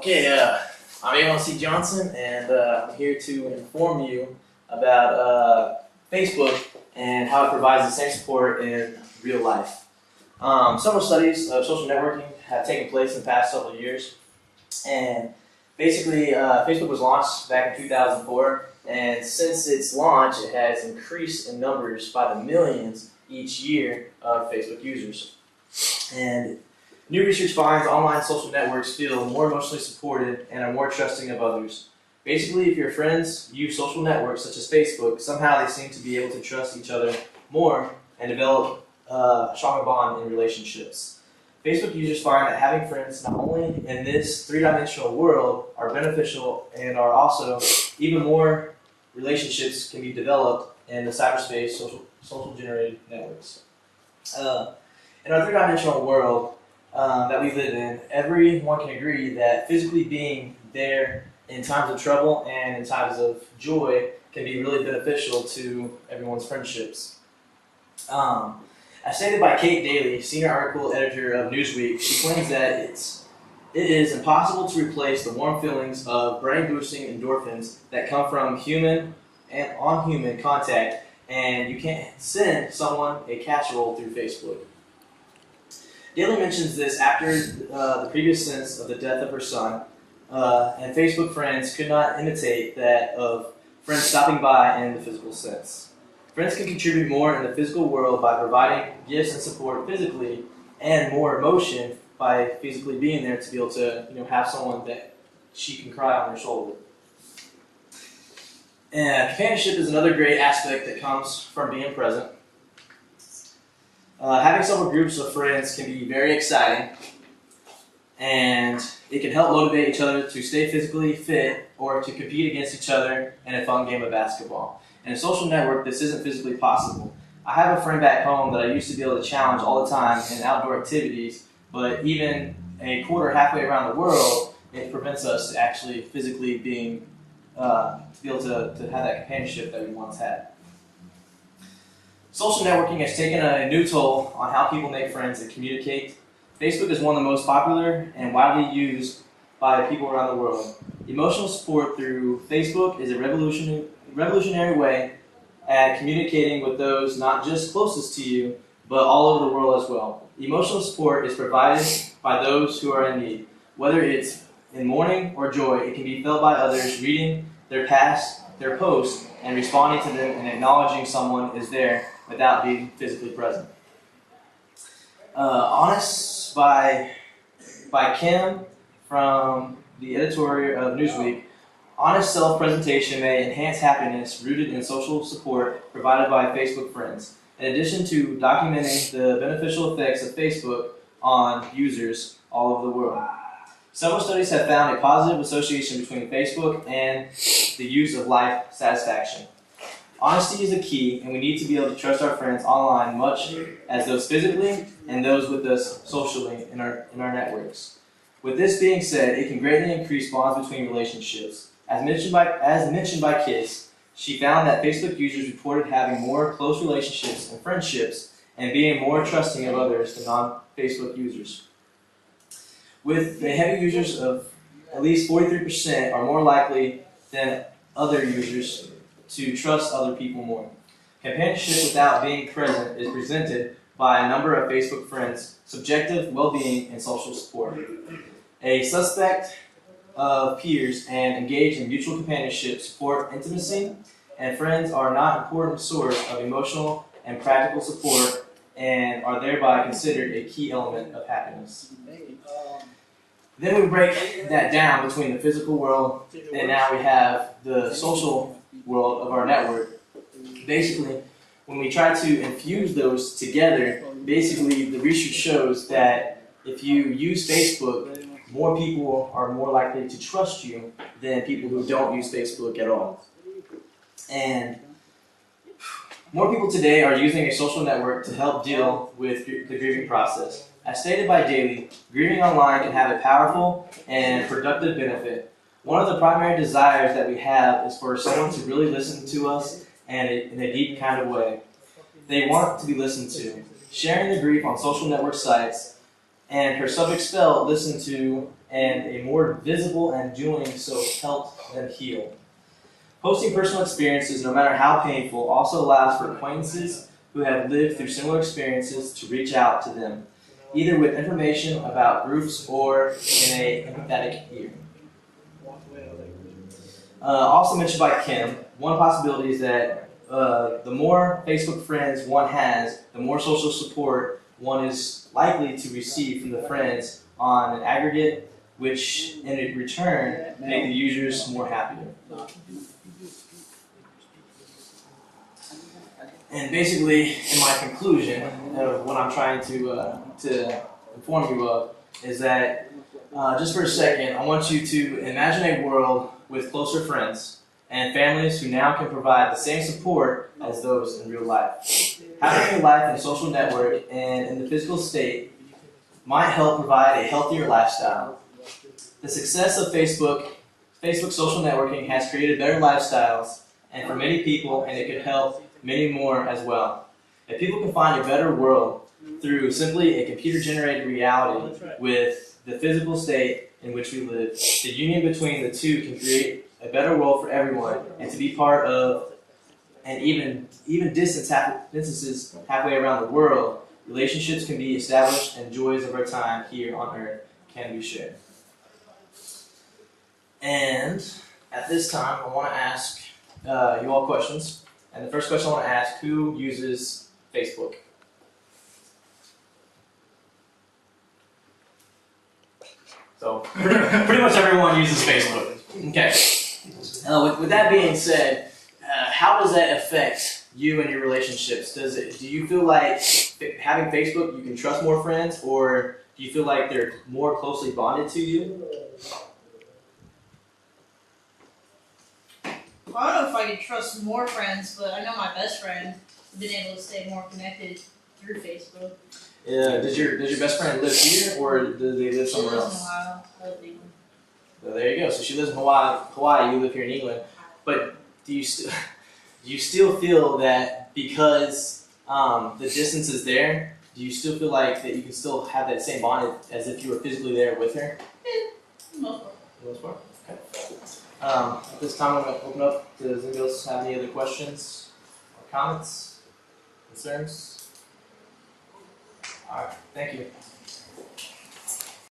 Okay, I'm A1C Johnson, and I'm here to inform you about Facebook and how it provides the same support in real life. Several studies of social networking have taken place in the past several years, and basically Facebook was launched back in 2004, and since its launch it has increased in numbers by the millions each year of Facebook users. And new research finds online social networks feel more emotionally supported and are more trusting of others. Basically, if your friends use social networks such as Facebook, somehow they seem to be able to trust each other more and develop a stronger bond in relationships. Facebook users find that having friends not only in this three-dimensional world are beneficial and are also even more relationships can be developed in the cyberspace social generated networks. In our three-dimensional world that we live in, everyone can agree that physically being there in times of trouble and in times of joy can be really beneficial to everyone's friendships. As stated by Kate Daly, senior article editor of Newsweek, she claims that it is impossible to replace the warm feelings of brain-boosting endorphins that come from human and on-human contact, and you can't send someone a casserole through Facebook. Daly mentions this after the previous sense of the death of her son, and Facebook friends could not imitate that of friends stopping by in the physical sense. Friends can contribute more in the physical world by providing gifts and support physically, and more emotion by physically being there to be able to have someone that she can cry on their shoulder. And companionship is another great aspect that comes from being present. Having several groups of friends can be very exciting, and it can help motivate each other to stay physically fit or to compete against each other in a fun game of basketball. In a social network, this isn't physically possible. I have a friend back home that I used to be able to challenge all the time in outdoor activities, but even a quarter halfway around the world, it prevents us to actually physically being to be able to have that companionship that we once had. Social networking has taken a new toll on how people make friends and communicate. Facebook is one of the most popular and widely used by people around the world. Emotional support through Facebook is a revolutionary way at communicating with those not just closest to you, but all over the world as well. Emotional support is provided by those who are in need. Whether it's in mourning or joy, it can be felt by others reading their posts, and responding to them and acknowledging someone is there without being physically present. Honest by Comm from the editorial of Newsweek. Honest self-presentation may enhance happiness rooted in social support provided by Facebook friends. In addition to documenting the beneficial effects of Facebook on users all over the world. Several studies have found a positive association between Facebook and the use of life satisfaction. Honesty is a key, and we need to be able to trust our friends online much as those physically and those with us socially in our networks. With this being said, it can greatly increase bonds between relationships. As mentioned by Kiss, she found that Facebook users reported having more close relationships and friendships and being more trusting of others than non-Facebook users. With the heavy users of at least 43% are more likely than other users to trust other people more. Companionship without being present is presented by a number of Facebook friends, subjective well-being, and social support. A suspect of peers and engage in mutual companionship support intimacy, and friends are not an important source of emotional and practical support and are thereby considered a key element of happiness. Then we break that down between the physical world and now we have the social world of our network. Basically, when we try to infuse those together, basically the research shows that if you use Facebook, more people are more likely to trust you than people who don't use Facebook at all. And more people today are using a social network to help deal with the grieving process. As stated by Daly, grieving online can have a powerful and productive benefit. One of the primary desires that we have is for someone to really listen to us and in a deep kind of way. They want to be listened to. Sharing the grief on social network sites and her subject spell listened to and a more visible, and doing so helped them heal. Posting personal experiences, no matter how painful, also allows for acquaintances who have lived through similar experiences to reach out to them, either with information about groups or in a empathetic ear. Also mentioned by Kim, one possibility is that the more Facebook friends one has, the more social support one is likely to receive from the friends on an aggregate, which in return make the users more happier. And basically, in my conclusion of what I'm trying to inform you of, is that just for a second, I want you to imagine a world with closer friends and families who now can provide the same support as those in real life. Having a life in social network and in the physical state might help provide a healthier lifestyle. The success of Facebook social networking has created better lifestyles, and for many people, and it could help many more as well. If people can find a better world through simply a computer-generated reality with the physical state in which we live, the union between the two can create a better world for everyone, and to be part of, and even distances halfway around the world, relationships can be established and joys of our time here on earth can be shared. And at this time, I want to ask you all questions. And the first question I want to ask, who uses Facebook? So, pretty much everyone uses Facebook. Okay. With that being said, how does that affect you and your relationships? Do you feel like having Facebook, you can trust more friends, or do you feel like they're more closely bonded to you? Well, I don't know if I could trust more friends, but I know my best friend has been able to stay more connected through Facebook. Does your best friend live here, or do they live somewhere else? She lives in Ohio. I live in England. So there you go. So she lives in Hawaii. You live here in England. But do you still feel that because the distance is there, do you still feel like that you can still have that same bond as if you were physically there with her? Yeah, for the most part. For the most part? Okay. At this time, I'm going to open up. Does anybody else have any other questions or comments, concerns? All right. Thank you.